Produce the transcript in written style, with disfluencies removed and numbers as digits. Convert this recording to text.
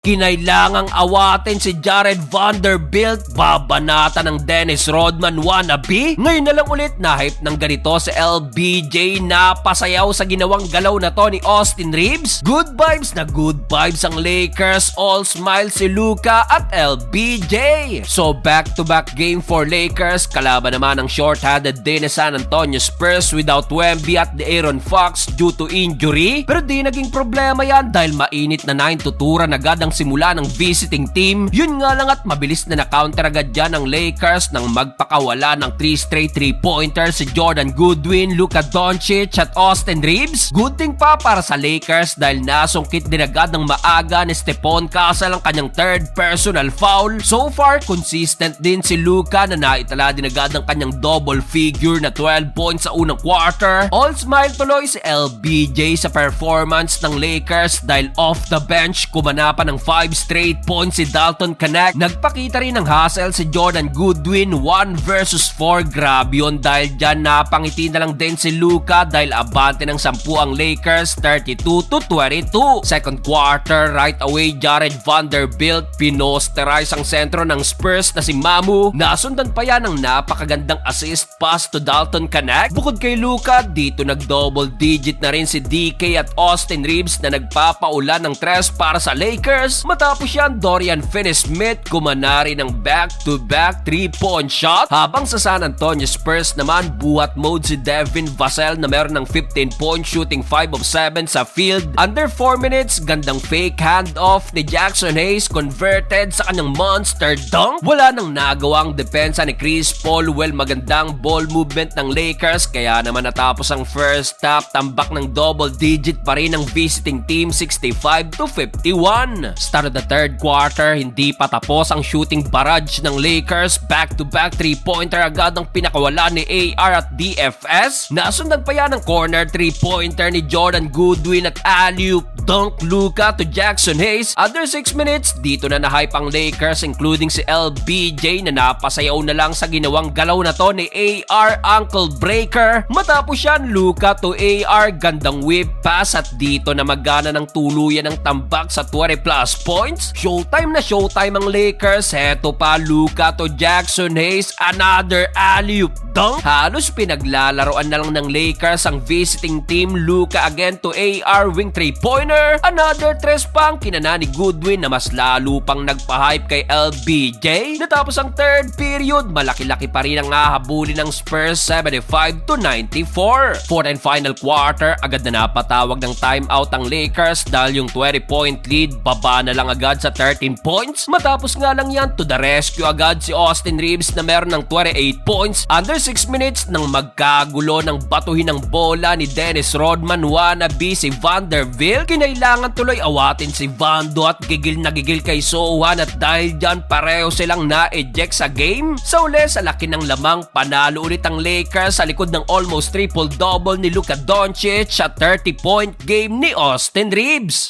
Kinailangang awatin si Jared Vanderbilt, babanata ng Dennis Rodman wannabe. Ngayon na lang ulit na-hype ng ganito si LBJ na pasayaw sa ginawang galaw na to ni Austin Reeves. Good vibes na good vibes ang Lakers, all smile si Luka at LBJ. So back-to-back game for Lakers, kalaban naman ang short-handed din na San Antonio Spurs without Wemby at De'Aaron Fox due to injury. Pero di naging problema yan dahil mainit na 9-2 agad ang simula ng visiting team. Yun nga lang at mabilis na na-counter agad dyan ng Lakers nang magpakawala ng 3 straight 3-pointers si Jordan Goodwin, Luka Doncic at Austin Reeves. Good thing pa para sa Lakers dahil nasungkit din agad ng maaga ni Stephon Castle ang kanyang third personal foul. So far, consistent din si Luka na naitala din agad ang kanyang double figure na 12 points sa unang quarter. All smile tuloy si LBJ sa performance ng Lakers dahil off the bench kumana pa ng 5 straight points si Dalton Knecht. Nagpakita rin ng hustle si Jordan Goodwin 1 versus 4. Grabe yun dahil dyan napangiti na lang din si Luka dahil abante ng 10 ang Lakers 32-22. Second quarter, right away Jared Vanderbilt pinosterize ang sentro ng Spurs na si Mamu. Nasundan pa yan ng napakagandang assist pass to Dalton Knecht. Bukod kay Luka, dito nag-double digit na rin si DK at Austin Reeves na nagpapaulan ng tres para sa Lakers. Matapos yan, Dorian Finney-Smith kumana rin ng back-to-back 3-point shot. Habang sa San Antonio Spurs naman, buhat mode si Devin Vassell na meron ng 15 points shooting 5 of 7 sa field. Under 4 minutes, gandang fake handoff ni Jackson Hayes converted sa kanyang monster dunk. Wala nang nagawang depensa ni Chris Paul. Well, magandang ball movement ng Lakers kaya naman natapos ang first half. Tambak ng double digit pa rin ang visiting team 65-51. Start of the third quarter, hindi pa tapos ang shooting barrage ng Lakers. Back-to-back 3-pointer agad ang pinakawala ni AR at DFS. Nasundan pa yan ang corner 3-pointer ni Jordan Goodwin at alley-oop dunk Luka to Jackson Hayes. Under 6 minutes, dito na na-hype ang Lakers including si LBJ na napasayaw na lang sa ginawang galaw na to ni AR ankle breaker. Matapos yan, Luka to AR, gandang whip pass at dito na magana ng tuluyan ng tambak sa 20 plus points. Showtime na showtime ang Lakers. Heto pa, Luka to Jackson Hayes, another alley-oop dunk. Halos pinaglalaroan na lang ng Lakers ang visiting team. Luka again to AR wing 3-pointer. Another tres pa ang kinana ni Goodwin na mas lalo pang nagpa-hype kay LBJ. Natapos ang third period, malaki-laki pa rin ang hahabulin ng Spurs 75-94. Fourth and final quarter, agad na napatawag ng timeout ang Lakers dahil yung 20-point lead baba na lang agad sa 13 points. Matapos nga lang yan, to the rescue agad si Austin Reeves na meron ng 28 points. Under 6 minutes nang magkagulo ng batuhin ng bola ni Dennis Rodman wannabe si Vanderbilt. Kinailangan tuloy awatin si Vando at gigil na gigil kay Sohan at dahil dyan pareho silang na-eject sa game. Sa uli, sa laki ng lamang, panalo ulit ang Lakers sa likod ng almost triple-double ni Luka Doncic at 30-point game ni Austin Reeves.